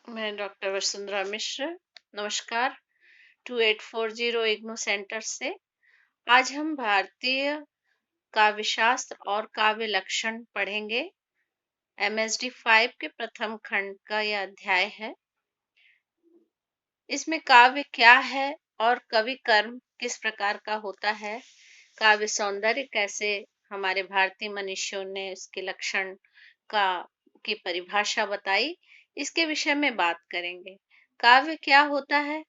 मैं डॉक्टर वसुंधरा मिश्र। नमस्कार। 2840 इग्नू सेंटर से आज हम भारतीय काव्य शास्त्र और काव्य लक्षण पढ़ेंगे। MSD 5 के प्रथम खंड का यह अध्याय है। इसमें काव्य क्या है और कवि कर्म किस प्रकार का होता है, काव्य सौंदर्य कैसे हमारे भारतीय मनीषियों ने इसके लक्षण का की परिभाषा बताई, इसके विषय में बात करेंगे। काव्य क्या होता है?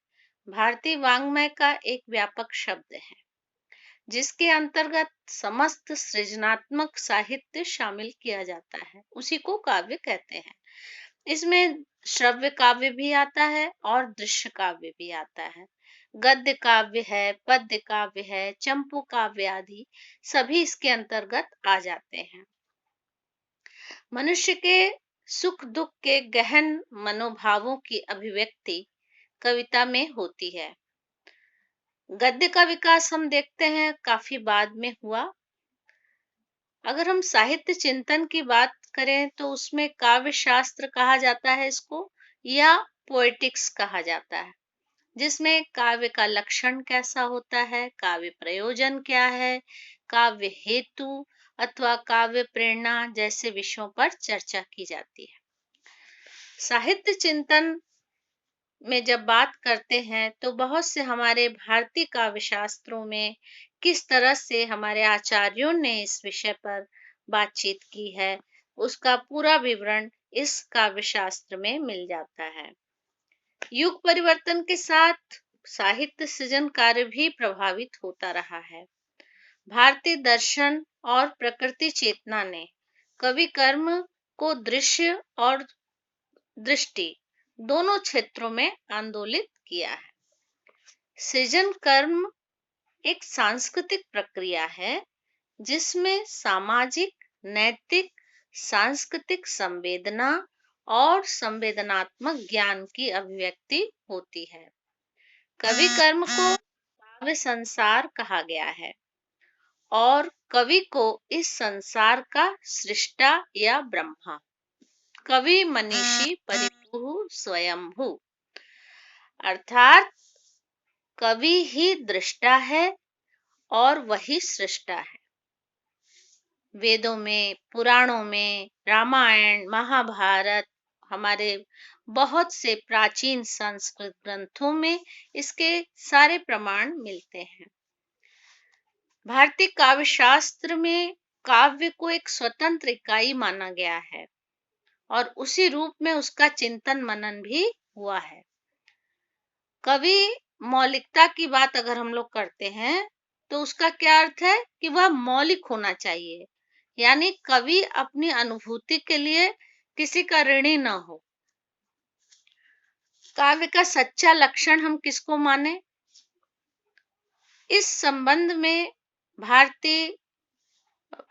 भारतीय वाङ्मय का एक व्यापक शब्द है जिसके अंतर्गत समस्त सृजनात्मक साहित्य शामिल किया जाता है, उसी को काव्य कहते हैं। इसमें श्रव्य काव्य भी आता है और दृश्य काव्य भी आता है। गद्य काव्य है, पद्य काव्य है, चंपू काव्य आदि सभी इसके अंतर्गत आ जाते हैं। मनुष्य के सुख दुख के गहन मनोभावों की अभिव्यक्ति कविता में होती है। गद्य का विकास हम देखते हैं काफी बाद में हुआ। अगर हम साहित्य चिंतन की बात करें तो उसमें काव्य शास्त्र कहा जाता है इसको, या पोएटिक्स कहा जाता है, जिसमें काव्य का लक्षण कैसा होता है, काव्य प्रयोजन क्या है, काव्य हेतु अथवा काव्य प्रेरणा जैसे विषयों पर चर्चा की जाती है। साहित्य चिंतन में जब बात करते हैं तो बहुत से हमारे भारतीय काव्य शास्त्रों में किस तरह से हमारे आचार्यों ने इस विषय पर बातचीत की है, उसका पूरा विवरण इस काव्य शास्त्र में मिल जाता है। युग परिवर्तन के साथ साहित्य सृजन कार्य भी प्रभावित होता रहा है। भारतीय दर्शन और प्रकृति चेतना ने कवि कर्म को दृश्य और दृष्टि दोनों क्षेत्रों में आंदोलित किया है। सृजन कर्म एक सांस्कृतिक प्रक्रिया है जिसमें सामाजिक, नैतिक, सांस्कृतिक संवेदना और संवेदनात्मक ज्ञान की अभिव्यक्ति होती है। कवि कर्म को काव्य संसार कहा गया है और कवि को इस संसार का सृष्टा या ब्रह्मा, कवि मनीषी परिपूह स्वयंभू, अर्थात कवि ही दृष्टा है और वही सृष्टा है। वेदों में, पुराणों में, रामायण, महाभारत, हमारे बहुत से प्राचीन संस्कृत ग्रंथों में इसके सारे प्रमाण मिलते हैं। भारतीय काव्य शास्त्र में काव्य को एक स्वतंत्र इकाई माना गया है और उसी रूप में उसका चिंतन मनन भी हुआ है। कवि मौलिकता की बात अगर हम लोग करते हैं तो उसका क्या अर्थ है कि वह मौलिक होना चाहिए, यानी कवि अपनी अनुभूति के लिए किसी का ऋणी न हो। काव्य का सच्चा लक्षण हम किसको माने? इस संबंध में भारतीय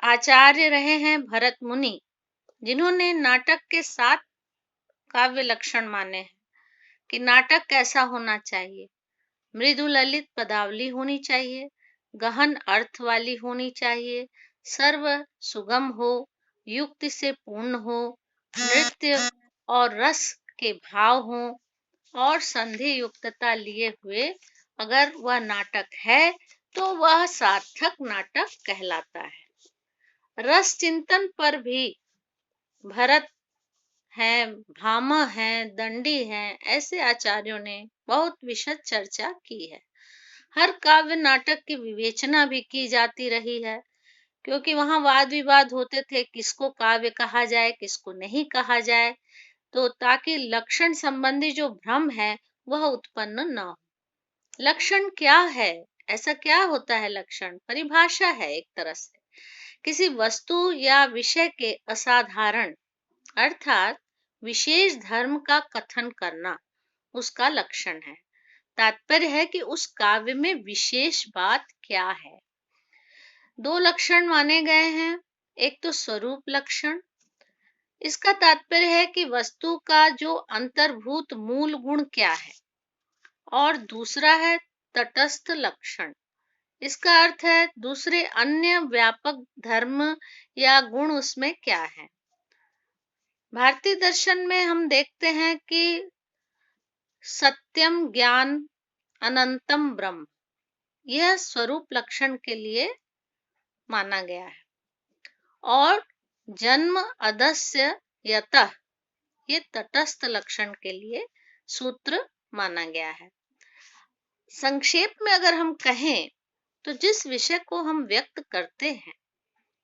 आचार्य रहे हैं भरत मुनि, जिन्होंने नाटक के 7 काव्य लक्षण माने हैं कि नाटक कैसा होना चाहिए। मृदु ललित पदावली होनी चाहिए, गहन अर्थ वाली होनी चाहिए, सर्व सुगम हो, युक्ति से पूर्ण हो, नृत्य और रस के भाव हो और संधि युक्तता लिए हुए अगर वह नाटक है तो वह सार्थक नाटक कहलाता है। रस चिंतन पर भी भरत हैं, भामा हैं, दंडी हैं, ऐसे आचार्यों ने बहुत विशद चर्चा की है। हर काव्य नाटक की विवेचना भी की जाती रही है, क्योंकि वहां वाद विवाद होते थे, किसको काव्य कहा जाए, किसको नहीं कहा जाए, तो ताकि लक्षण संबंधी जो भ्रम है वह उत्पन्न न हो। लक्षण क्या है? ऐसा क्या होता है? लक्षण परिभाषा है एक तरह से किसी वस्तु या विषय के असाधारण अर्थात विशेष धर्म का कथन करना उसका लक्षण है। तात्पर्य है कि उस काव्य में विशेष बात क्या है। 2 लक्षण माने गए हैं। एक तो स्वरूप लक्षण, इसका तात्पर्य है कि वस्तु का जो अंतर्भूत मूल गुण क्या है, और दूसरा है तटस्थ लक्षण, इसका अर्थ है दूसरे अन्य व्यापक धर्म या गुण उसमें क्या है। भारतीय दर्शन में हम देखते हैं कि सत्यम ज्ञान अनंतम ब्रह्म, यह स्वरूप लक्षण के लिए माना गया है। और जन्म अदस्य यतः, ये तटस्थ लक्षण के लिए सूत्र माना गया है। संक्षेप में अगर हम कहें तो जिस विषय को हम व्यक्त करते हैं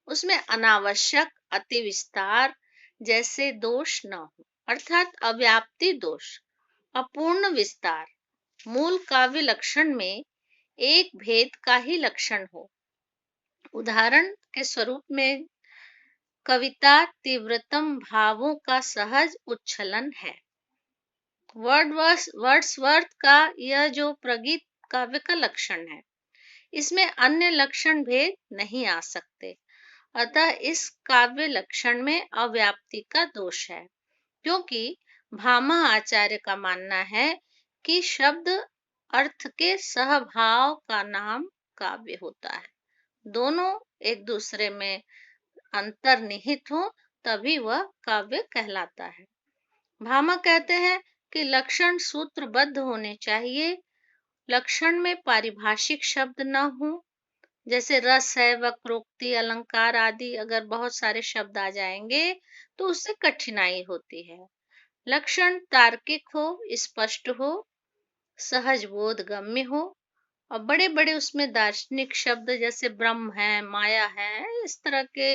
उसमें अनावश्यक अति विस्तार जैसे दोष न हो, अर्थात अव्याप्ति दोष, अपूर्ण विस्तार, मूल काव्य लक्षण में एक भेद का ही लक्षण हो। उदाहरण के स्वरूप में कविता तीव्रतम भावों का सहज उच्छलन है। वर्ड्सवर्थ का यह जो प्रगीत काव्य का लक्षण है, इसमें अन्य लक्षण भेद नहीं आ सकते, अतः इस काव्य लक्षण में अव्याप्ति का दोष है। क्योंकि भामा आचार्य का मानना है कि शब्द अर्थ के सहभाव का नाम काव्य होता है, दोनों एक दूसरे में अंतर्निहित हो तभी वह काव्य कहलाता है। भामा कहते हैं कि लक्षण सूत्रबद्ध होने चाहिए, लक्षण में पारिभाषिक शब्द न हो, जैसे रस है, वक्रोक्ति, अलंकार आदि अगर बहुत सारे शब्द आ जाएंगे तो उससे कठिनाई होती है। लक्षण तार्किक हो, स्पष्ट हो, सहज बोध गम्य हो, और बड़े बड़े उसमें दार्शनिक शब्द जैसे ब्रह्म है, माया है, इस तरह के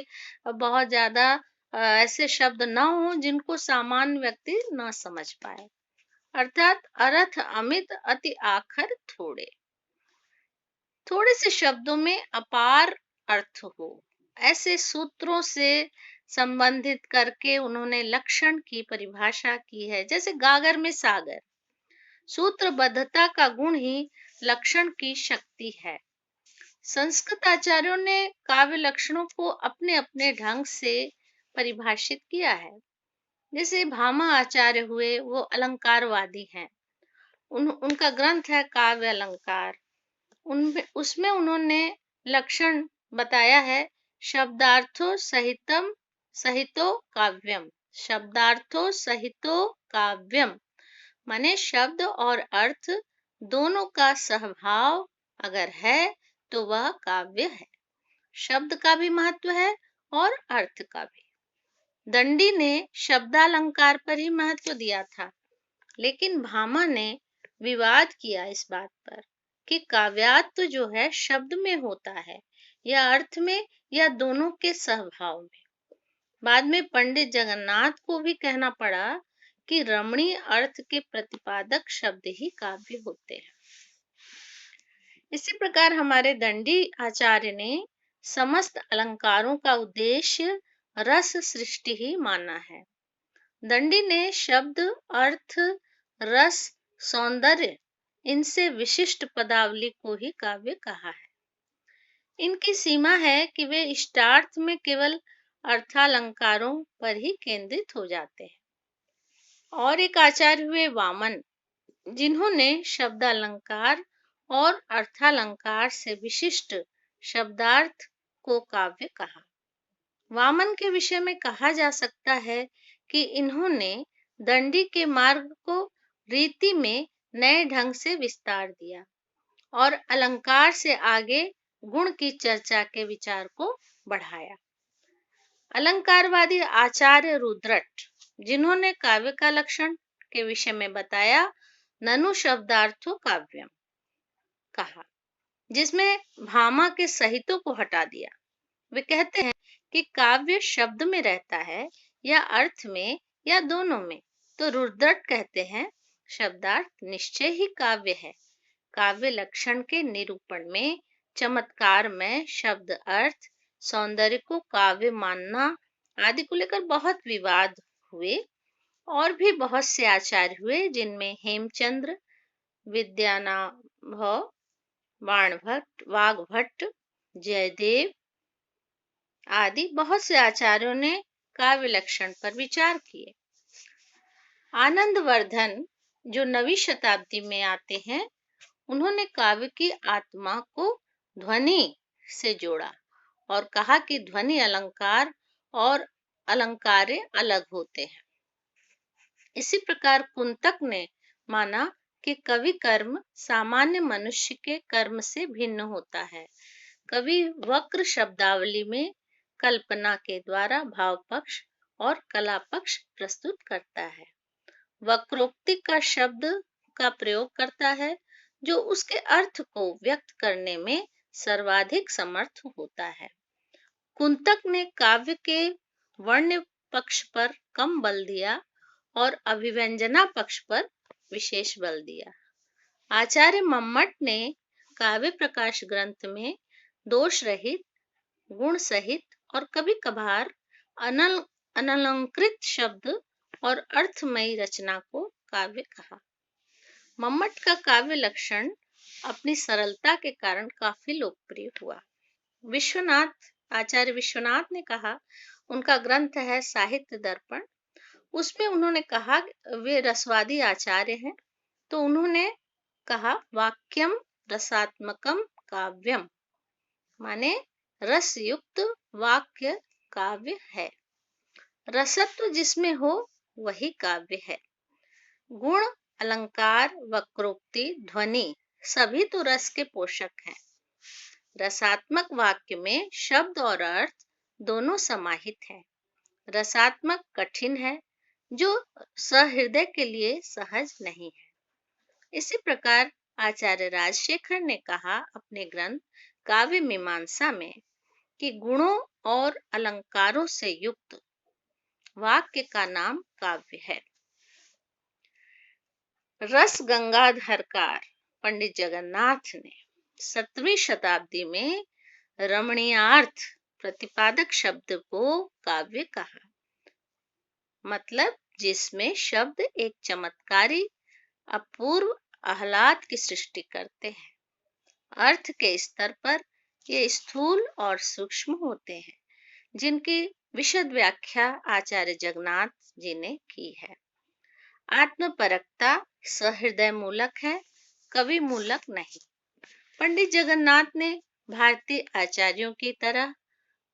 बहुत ज्यादा ऐसे शब्द ना हो जिनको सामान्य व्यक्ति ना समझ पाए, अर्थात अर्थ अमित अति आखर थोड़े, थोड़े से शब्दों में अपार अर्थ हो, ऐसे सूत्रों से संबंधित करके उन्होंने लक्षण की परिभाषा की है। जैसे गागर में सागर, सूत्रबद्धता का गुण ही लक्षण की शक्ति है। संस्कृत आचार्यों ने काव्य लक्षणों को अपने अपने ढंग से परिभाषित किया है। जैसे भामा आचार्य हुए, वो अलंकारवादी हैं, उनका ग्रंथ है काव्य अलंकार, उनमें उसमें उन्होंने लक्षण बताया है, शब्दार्थो सहितम सहितो काव्यम, शब्दार्थो सहितो काव्यम, माने शब्द और अर्थ दोनों का सहभाव अगर है तो वह काव्य है। शब्द का भी महत्व है और अर्थ का भी। दंडी ने शब्दालंकार पर ही महत्व दिया था, लेकिन भामा ने विवाद किया इस बात पर कि काव्यात्व जो है शब्द में होता है या अर्थ में या दोनों के सहभाव में। बाद में पंडित जगन्नाथ को भी कहना पड़ा कि रमणीय अर्थ के प्रतिपादक शब्द ही काव्य होते हैं। इसी प्रकार हमारे दंडी आचार्य ने समस्त अलंकारों का उद्देश्य रस सृष्टि ही माना है। दंडी ने शब्द, अर्थ, रस, सौंदर्य, इनसे विशिष्ट पदावली को ही काव्य कहा है। इनकी सीमा है कि वे इष्टार्थ में केवल अर्थालंकारों पर ही केंद्रित हो जाते हैं। और एक आचार्य हुए वामन, जिन्होंने शब्दालंकार और अर्थालंकार से विशिष्ट शब्दार्थ को काव्य कहा। वामन के विषय में कहा जा सकता है कि इन्होंने दंडी के मार्ग को रीति में नए ढंग से विस्तार दिया और अलंकार से आगे गुण की चर्चा के विचार को बढ़ाया। अलंकारवादी आचार्य रुद्रट, जिन्होंने काव्य का लक्षण के विषय में बताया, ननु शब्दार्थो काव्यम कहा, जिसमें भामा के सहितों को हटा दिया। वे कहते हैं कि काव्य शब्द में रहता है या अर्थ में या दोनों में, तो रुद्रट कहते हैं शब्दार्थ निश्चय ही काव्य है। काव्य लक्षण के निरूपण में चमत्कार में शब्द अर्थ, सौंदर्य को काव्य मानना आदि को लेकर बहुत विवाद हुए। और भी बहुत से आचार्य हुए, जिनमें हेमचंद्र, विद्यानाभ, बाणभट्ट, वाग्भट्ट, जयदेव आदि बहुत से आचार्यों ने काव्य लक्षण पर विचार किए। आनंदवर्धन, जो 9वीं शताब्दी में आते हैं, उन्होंने काव्य की आत्मा को ध्वनि से जोड़ा और कहा कि ध्वनि अलंकार और अलंकारे अलग होते हैं। इसी प्रकार कुंतक ने माना कि कवि कर्म सामान्य मनुष्य के कर्म से भिन्न होता है। कवि वक्र शब्दावली में कल्पना के द्वारा भाव पक्ष और कला पक्ष प्रस्तुत करता है। वक्रोक्ति का शब्द का प्रयोग करता है जो उसके अर्थ को व्यक्त करने में सर्वाधिक समर्थ होता है। कुंतक ने काव्य के वर्ण पक्ष पर कम बल दिया और अभिव्यंजना पक्ष पर विशेष बल दिया। आचार्य मम्मट ने काव्य प्रकाश ग्रंथ में दोष रहित, गुण सहित और कभी कभार अनलंकृत शब्द और अर्थमयी रचना को काव्य कहा। मम्मट का काव्य लक्षण अपनी सरलता के कारण काफी लोकप्रिय हुआ। आचार्य विश्वनाथ ने कहा, उनका ग्रंथ है साहित्य दर्पण, उसमें उन्होंने कहा वे रसवादी आचार्य हैं, तो उन्होंने कहा वाक्यम रसात्मकम काव्यम, माने रसयुक्त वाक्य काव्य है। रसत्व जिसमें हो वही काव्य है। गुण, अलंकार, वक्रोक्ति, ध्वनि सभी तो रस के पोषक हैं। रसात्मक वाक्य में शब्द और अर्थ दोनों समाहित हैं। रसात्मक कठिन है जो सहृदय के लिए सहज नहीं है। इसी प्रकार आचार्य राजशेखर ने कहा अपने ग्रंथ काव्य मीमांसा में कि गुणों और अलंकारों से युक्त वाक्य का नाम काव्य है। रस गंगाधरकार पंडित जगन्नाथ ने 7वीं शताब्दी में रमणीयार्थ प्रतिपादक शब्द को काव्य कहा, मतलब जिसमें शब्द एक चमत्कारी अपूर्व आह्लाद की सृष्टि करते हैं। अर्थ के स्तर पर ये स्थूल और सूक्ष्म होते हैं, जिनकी विशद व्याख्या आचार्य जगन्नाथ जी ने की है। आत्मपरकता सहृदय मूलक है, कवि मूलक नहीं। पंडित जगन्नाथ ने भारतीय आचार्यों की तरह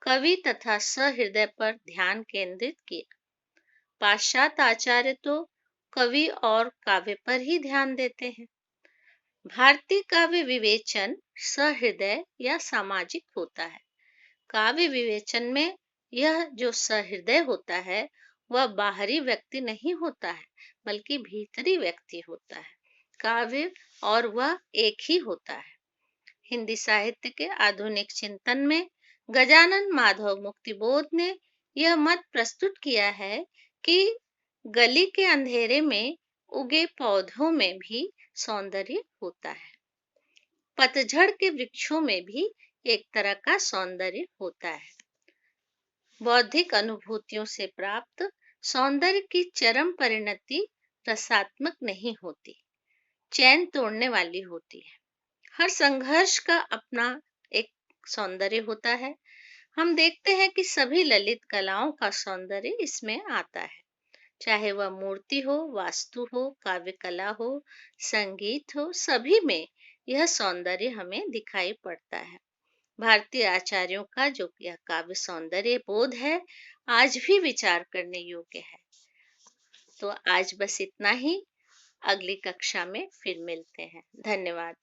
कवि तथा सहृदय पर ध्यान केंद्रित किया। पाश्चात्य आचार्य तो कवि और काव्य पर ही ध्यान देते हैं। भारतीय काव्य विवेचन सहृदय या सामाजिक होता है। काव्य विवेचन में यह जो सहृदय होता है वह बाहरी व्यक्ति नहीं होता है, बल्कि भीतरी व्यक्ति होता है। काव्य और वह एक ही होता है। हिंदी साहित्य के आधुनिक चिंतन में गजानन माधव मुक्तिबोध ने यह मत प्रस्तुत किया है कि गली के अंधेरे में उगे पौधों में भी सौंदर्य होता है। पतझड़ के वृक्षों में भी एक तरह का सौंदर्य होता है। बौद्धिक अनुभूतियों से प्राप्त सौंदर्य की चरम परिणति रसात्मक नहीं होती, चैन तोड़ने वाली होती है। हर संघर्ष का अपना एक सौंदर्य होता है। हम देखते हैं कि सभी ललित कलाओं का सौंदर्य इसमें आता है, चाहे वह मूर्ति हो, वास्तु हो, काव्य कला हो, संगीत हो, सभी में यह सौंदर्य हमें दिखाई पड़ता है। भारतीय आचार्यों का जो यह काव्य सौंदर्य बोध है आज भी विचार करने योग्य है। तो आज बस इतना ही, अगली कक्षा में फिर मिलते हैं। धन्यवाद।